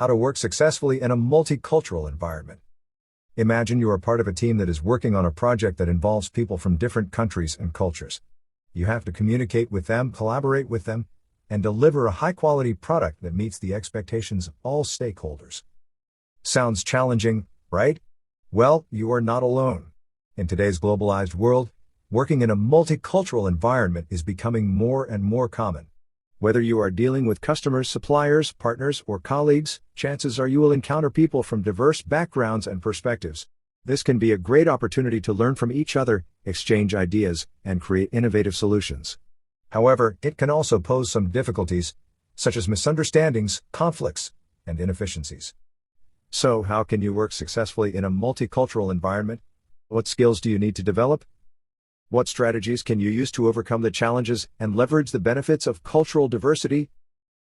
How to work successfully in a multicultural environment. Imagine you are part of a team that is working on a project that involves people from different countries and cultures. You have to communicate with them, collaborate with them, and deliver a high-quality product that meets the expectations of all stakeholders. Sounds challenging, right? Well, you are not alone. In today's globalized world, working in a multicultural environment is becoming more and more common. Whether you are dealing with customers, suppliers, partners, or colleagues, chances are you will encounter people from diverse backgrounds and perspectives. This can be a great opportunity to learn from each other, exchange ideas, and create innovative solutions. However, it can also pose some difficulties, such as misunderstandings, conflicts, and inefficiencies. So, how can you work successfully in a multicultural environment? What skills do you need to develop? What strategies can you use to overcome the challenges and leverage the benefits of cultural diversity?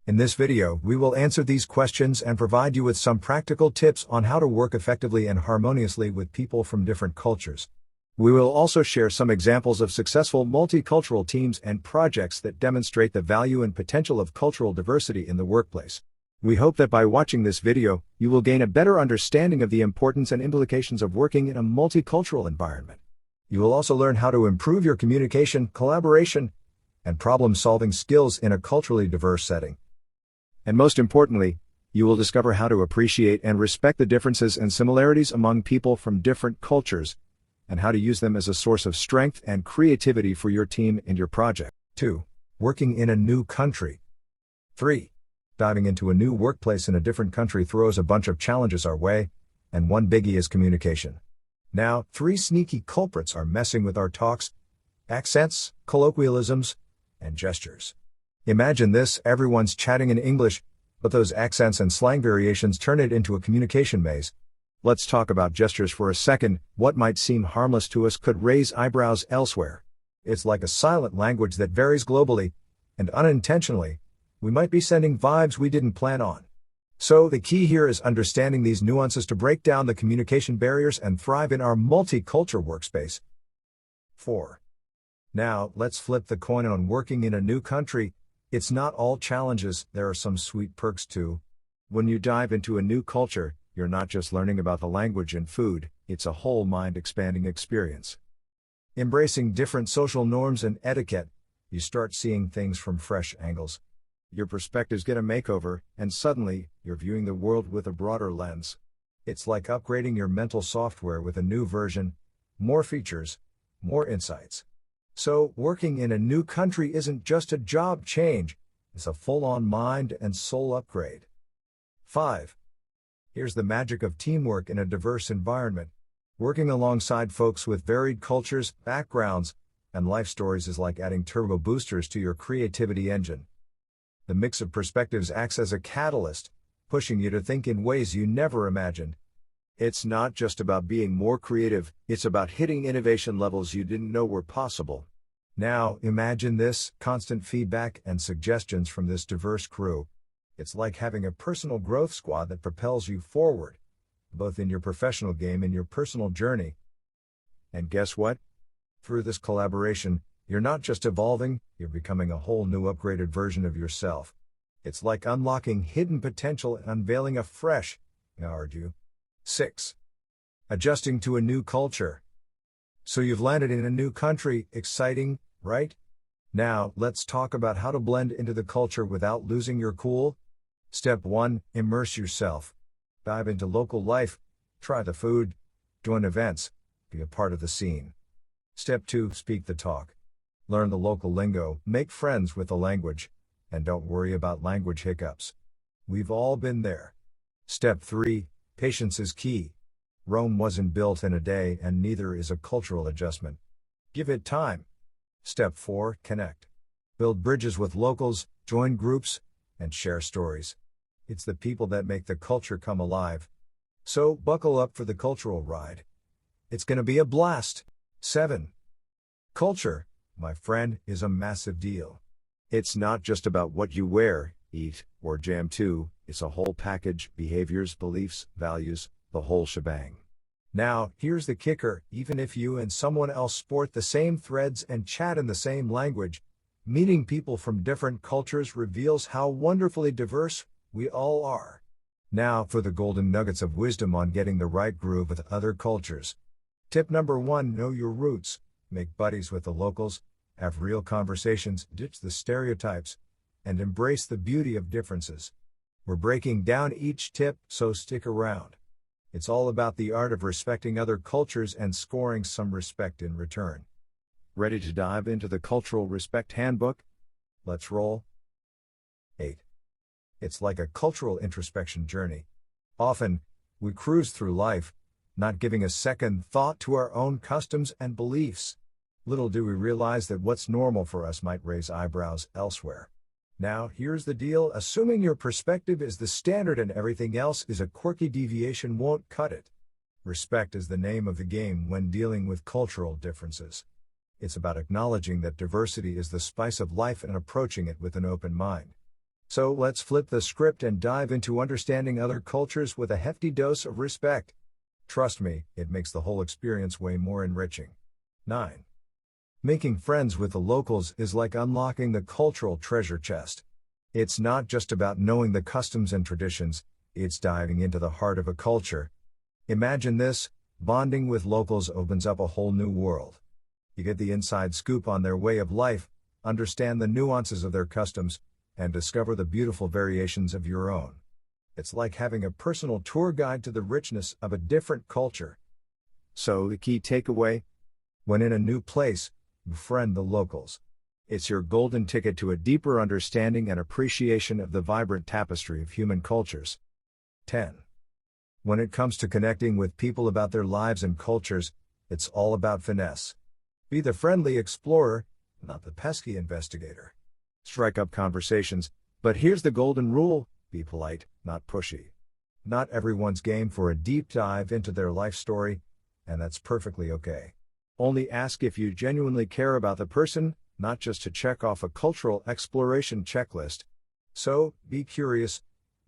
In this video, we will answer these questions and provide you with some practical tips on how to work effectively and harmoniously with people from different cultures. We will also share some examples of successful multicultural teams and projects that demonstrate the value and potential of cultural diversity in the workplace. We hope that by watching this video, you will gain a better understanding of the importance and implications of working in a multicultural environment. You will also learn how to improve your communication, collaboration, and problem-solving skills in a culturally diverse setting. And most importantly, you will discover how to appreciate and respect the differences and similarities among people from different cultures, and how to use them as a source of strength and creativity for your team and your project. 2. Working in a new country. 3. Diving into a new workplace in a different country throws a bunch of challenges our way, and one biggie is communication. Now, 3 sneaky culprits are messing with our talks: accents, colloquialisms, and gestures. Imagine this: everyone's chatting in English, but those accents and slang variations turn it into a communication maze. Let's talk about gestures for a second. What might seem harmless to us could raise eyebrows elsewhere. It's like a silent language that varies globally, and unintentionally, we might be sending vibes we didn't plan on. So the key here is understanding these nuances to break down the communication barriers and thrive in our multicultural workspace. 4. Now, let's flip the coin on working in a new country. It's not all challenges, there are some sweet perks too. When you dive into a new culture, you're not just learning about the language and food, it's a whole mind-expanding experience. Embracing different social norms and etiquette, you start seeing things from fresh angles. Your perspectives get a makeover, and suddenly, you're viewing the world with a broader lens. It's like upgrading your mental software with a new version, more features, more insights. So, working in a new country isn't just a job change, it's a full-on mind and soul upgrade. 5. Here's the magic of teamwork in a diverse environment. Working alongside folks with varied cultures, backgrounds, and life stories is like adding turbo boosters to your creativity engine. The mix of perspectives acts as a catalyst, pushing you to think in ways you never imagined. It's not just about being more creative, it's about hitting innovation levels you didn't know were possible. Now, imagine this: constant feedback and suggestions from this diverse crew. It's like having a personal growth squad that propels you forward, both in your professional game and your personal journey. And guess what? Through this collaboration, you're not just evolving, you're becoming a whole new upgraded version of yourself. It's like unlocking hidden potential and unveiling a fresh, you. 6. Adjusting to a new culture. So you've landed in a new country, exciting, right? Now, let's talk about how to blend into the culture without losing your cool. Step 1, immerse yourself. Dive into local life, try the food, join events, be a part of the scene. Step 2, speak the talk. Learn the local lingo, make friends with the language, and don't worry about language hiccups. We've all been there. Step 3, patience is key. Rome wasn't built in a day, and neither is a cultural adjustment. Give it time. Step 4, connect. Build bridges with locals, join groups, and share stories. It's the people that make the culture come alive. So, buckle up for the cultural ride. It's gonna be a blast. 7. Culture, my friend, is a massive deal. It's not just about what you wear, eat, or jam to, it's a whole package: behaviors, beliefs, values, the whole shebang. Now, here's the kicker: even if you and someone else sport the same threads and chat in the same language, meeting people from different cultures reveals how wonderfully diverse we all are. Now for the golden nuggets of wisdom on getting the right groove with other cultures. Tip number 1: know your roots. Make buddies with the locals, have real conversations, ditch the stereotypes, and embrace the beauty of differences. We're breaking down each tip, so stick around. It's all about the art of respecting other cultures and scoring some respect in return. Ready to dive into the Cultural Respect Handbook? Let's roll. 8. It's like a cultural introspection journey. Often, we cruise through life, not giving a second thought to our own customs and beliefs. Little do we realize that what's normal for us might raise eyebrows elsewhere. Now, here's the deal: assuming your perspective is the standard and everything else is a quirky deviation won't cut it. Respect is the name of the game when dealing with cultural differences. It's about acknowledging that diversity is the spice of life and approaching it with an open mind. So let's flip the script and dive into understanding other cultures with a hefty dose of respect. Trust me, it makes the whole experience way more enriching. 9. Making friends with the locals is like unlocking the cultural treasure chest. It's not just about knowing the customs and traditions, it's diving into the heart of a culture. Imagine this: bonding with locals opens up a whole new world. You get the inside scoop on their way of life, understand the nuances of their customs, and discover the beautiful variations of your own. It's like having a personal tour guide to the richness of a different culture. So the key takeaway: when in a new place, befriend the locals. It's your golden ticket to a deeper understanding and appreciation of the vibrant tapestry of human cultures. 10. When it comes to connecting with people about their lives and cultures, it's all about finesse. Be the friendly explorer, not the pesky investigator. Strike up conversations, but here's the golden rule: be polite, not pushy. Not everyone's game for a deep dive into their life story, and that's perfectly okay. Only ask if you genuinely care about the person, not just to check off a cultural exploration checklist. So, be curious,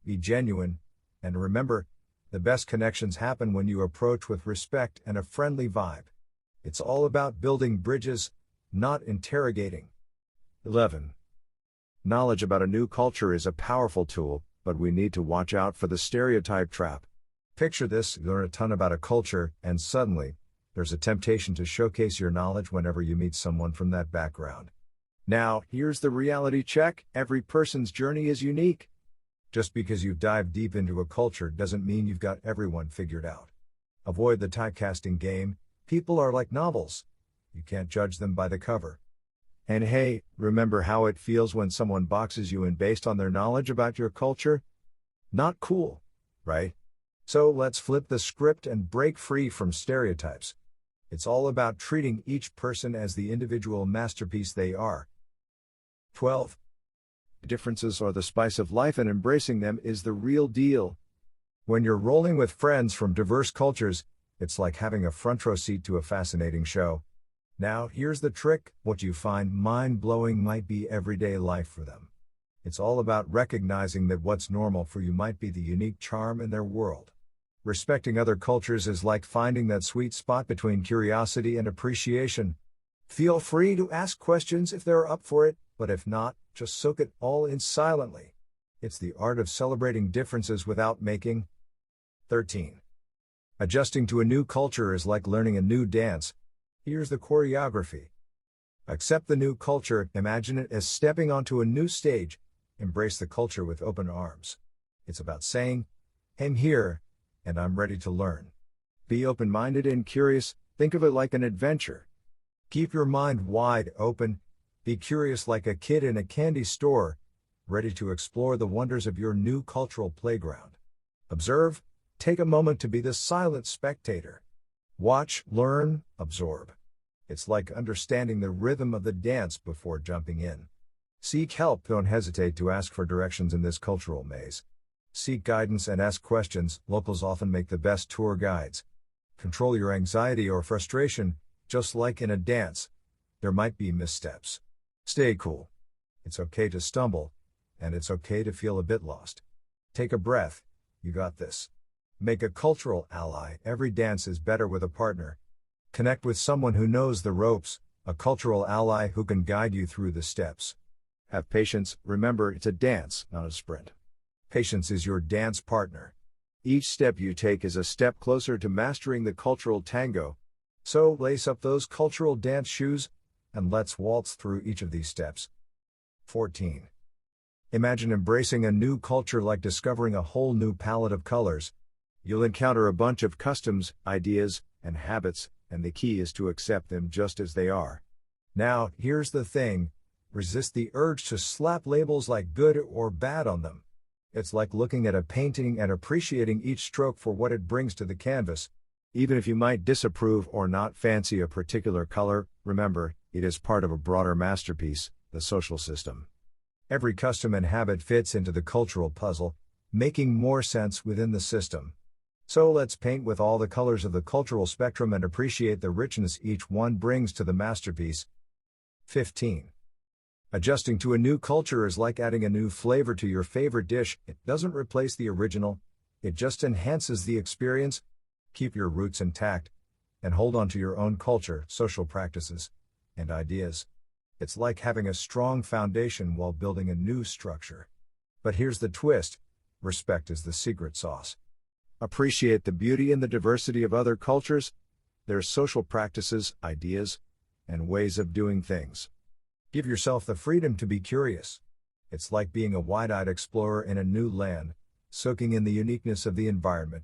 be genuine, and remember, the best connections happen when you approach with respect and a friendly vibe. It's all about building bridges, not interrogating. 11. Knowledge about a new culture is a powerful tool, but we need to watch out for the stereotype trap. Picture this: you learn a ton about a culture, and suddenly, there's a temptation to showcase your knowledge whenever you meet someone from that background. Now, here's the reality check: every person's journey is unique. Just because you've dived deep into a culture doesn't mean you've got everyone figured out. Avoid the typecasting game. People are like novels. You can't judge them by the cover. And hey, remember how it feels when someone boxes you in based on their knowledge about your culture? Not cool, right? So let's flip the script and break free from stereotypes. It's all about treating each person as the individual masterpiece they are. 12. Differences are the spice of life, and embracing them is the real deal. When you're rolling with friends from diverse cultures, it's like having a front row seat to a fascinating show. Now, here's the trick: what you find mind-blowing might be everyday life for them. It's all about recognizing that what's normal for you might be the unique charm in their world. Respecting other cultures is like finding that sweet spot between curiosity and appreciation. Feel free to ask questions if they're up for it, but if not, just soak it all in silently. It's the art of celebrating differences without making. 13. Adjusting to a new culture is like learning a new dance. Here's the choreography. Accept the new culture, imagine it as stepping onto a new stage, embrace the culture with open arms. It's about saying, "I'm here, and I'm ready to learn." Be open-minded and curious, think of it like an adventure. Keep your mind wide open, be curious like a kid in a candy store, ready to explore the wonders of your new cultural playground. Observe, take a moment to be the silent spectator. Watch, learn, absorb. It's like understanding the rhythm of the dance before jumping in. Seek help, don't hesitate to ask for directions in this cultural maze. Seek guidance and ask questions, locals often make the best tour guides. Control your anxiety or frustration, just like in a dance. There might be missteps. Stay cool. It's okay to stumble, and it's okay to feel a bit lost. Take a breath, you got this. Make a cultural ally, every dance is better with a partner. Connect with someone who knows the ropes, a cultural ally who can guide you through the steps. Have patience, remember it's a dance, not a sprint. Patience is your dance partner. Each step you take is a step closer to mastering the cultural tango. So lace up those cultural dance shoes, and let's waltz through each of these steps. 14. Imagine embracing a new culture like discovering a whole new palette of colors. You'll encounter a bunch of customs, ideas, and habits, and the key is to accept them just as they are. Now, here's the thing. Resist the urge to slap labels like good or bad on them. It's like looking at a painting and appreciating each stroke for what it brings to the canvas. Even if you might disapprove or not fancy a particular color, remember, it is part of a broader masterpiece, the social system. Every custom and habit fits into the cultural puzzle, making more sense within the system. So let's paint with all the colors of the cultural spectrum and appreciate the richness each one brings to the masterpiece. 15. Adjusting to a new culture is like adding a new flavor to your favorite dish. It doesn't replace the original, it just enhances the experience. Keep your roots intact, and hold on to your own culture, social practices, and ideas. It's like having a strong foundation while building a new structure. But here's the twist: respect is the secret sauce. Appreciate the beauty and the diversity of other cultures, their social practices, ideas, and ways of doing things. Give yourself the freedom to be curious. It's like being a wide-eyed explorer in a new land, soaking in the uniqueness of the environment.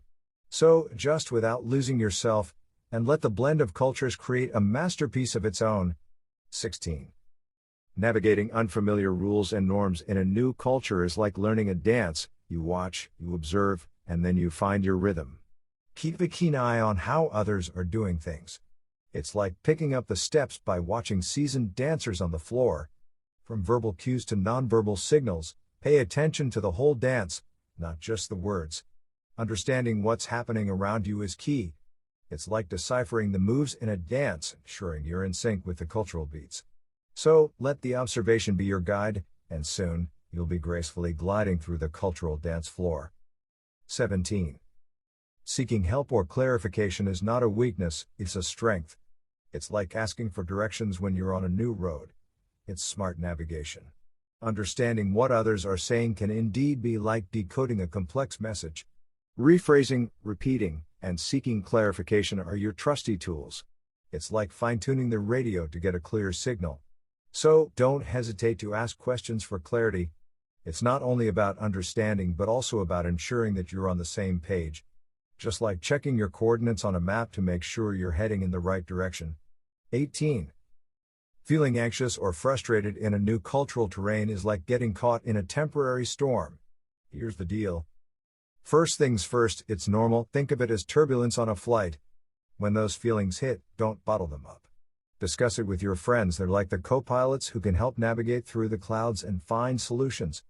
So, adjust without losing yourself, and let the blend of cultures create a masterpiece of its own. 16. Navigating unfamiliar rules and norms in a new culture is like learning a dance. You watch, you observe, and then you find your rhythm. Keep a keen eye on how others are doing things. It's like picking up the steps by watching seasoned dancers on the floor. From verbal cues to nonverbal signals, pay attention to the whole dance, not just the words. Understanding what's happening around you is key. It's like deciphering the moves in a dance, ensuring you're in sync with the cultural beats. So, let the observation be your guide, and soon, you'll be gracefully gliding through the cultural dance floor. 17. Seeking help or clarification is not a weakness, it's a strength. It's like asking for directions when you're on a new road. It's smart navigation. Understanding what others are saying can indeed be like decoding a complex message. Rephrasing, repeating, and seeking clarification are your trusty tools. It's like fine-tuning the radio to get a clear signal. So, don't hesitate to ask questions for clarity. It's not only about understanding but also about ensuring that you're on the same page. Just like checking your coordinates on a map to make sure you're heading in the right direction. 18. Feeling anxious or frustrated in a new cultural terrain is like getting caught in a temporary storm. Here's the deal. First things first, it's normal. Think of it as turbulence on a flight. When those feelings hit, don't bottle them up. Discuss it with your friends. They're like the co-pilots who can help navigate through the clouds and find solutions.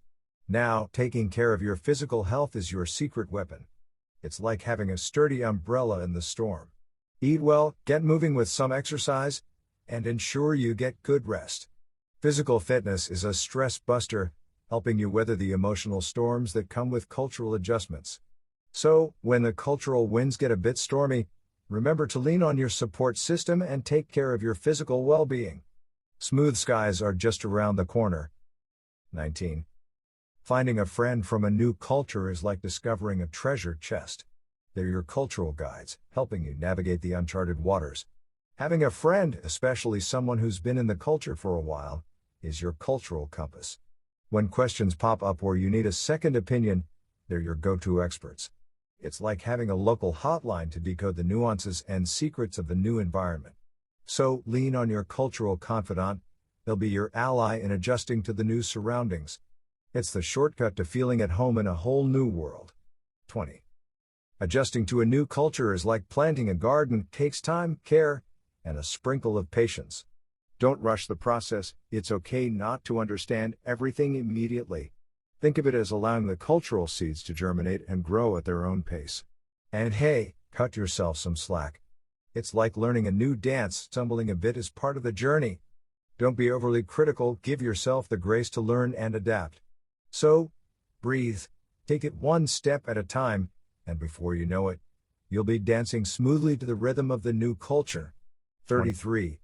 Now, taking care of your physical health is your secret weapon. It's like having a sturdy umbrella in the storm. Eat well, get moving with some exercise, and ensure you get good rest. Physical fitness is a stress buster, helping you weather the emotional storms that come with cultural adjustments. So, when the cultural winds get a bit stormy, remember to lean on your support system and take care of your physical well-being. Smooth skies are just around the corner. 19. Finding a friend from a new culture is like discovering a treasure chest. They're your cultural guides, helping you navigate the uncharted waters. Having a friend, especially someone who's been in the culture for a while, is your cultural compass. When questions pop up or you need a second opinion, they're your go-to experts. It's like having a local hotline to decode the nuances and secrets of the new environment. So, lean on your cultural confidant. They'll be your ally in adjusting to the new surroundings. It's the shortcut to feeling at home in a whole new world. 20. Adjusting to a new culture is like planting a garden. It takes time, care, and a sprinkle of patience. Don't rush the process. It's okay not to understand everything immediately. Think of it as allowing the cultural seeds to germinate and grow at their own pace. And hey, cut yourself some slack. It's like learning a new dance. Stumbling a bit is part of the journey. Don't be overly critical. Give yourself the grace to learn and adapt. So, breathe, take it one step at a time, and before you know it, you'll be dancing smoothly to the rhythm of the new culture. 33.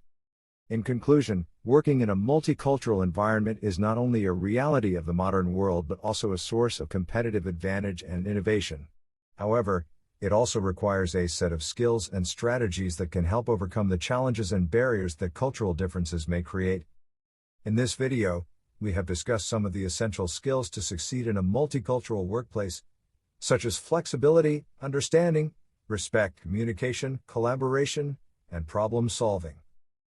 In conclusion, working in a multicultural environment is not only a reality of the modern world but also a source of competitive advantage and innovation. However, it also requires a set of skills and strategies that can help overcome the challenges and barriers that cultural differences may create. In this video, we have discussed some of the essential skills to succeed in a multicultural workplace, such as flexibility, understanding, respect, communication, collaboration, and problem solving.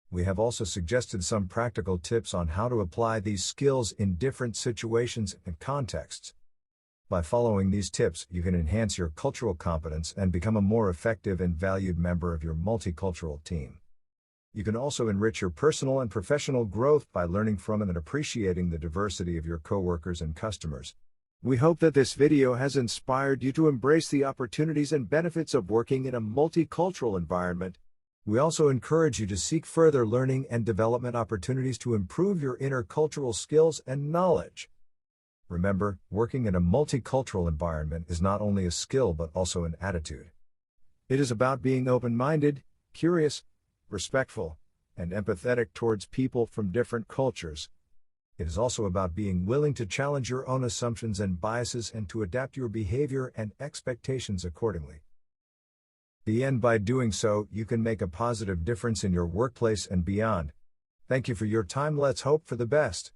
We have also suggested some practical tips on how to apply these skills in different situations and contexts. By following these tips, you can enhance your cultural competence and become a more effective and valued member of your multicultural team. You can also enrich your personal and professional growth by learning from and appreciating the diversity of your coworkers and customers. We hope that this video has inspired you to embrace the opportunities and benefits of working in a multicultural environment. We also encourage you to seek further learning and development opportunities to improve your intercultural skills and knowledge. Remember, working in a multicultural environment is not only a skill but also an attitude. It is about being open-minded, curious, respectful, and empathetic towards people from different cultures. It is also about being willing to challenge your own assumptions and biases and to adapt your behavior and expectations accordingly. By doing so, you can make a positive difference in your workplace and beyond. Thank you for your time. Let's hope for the best.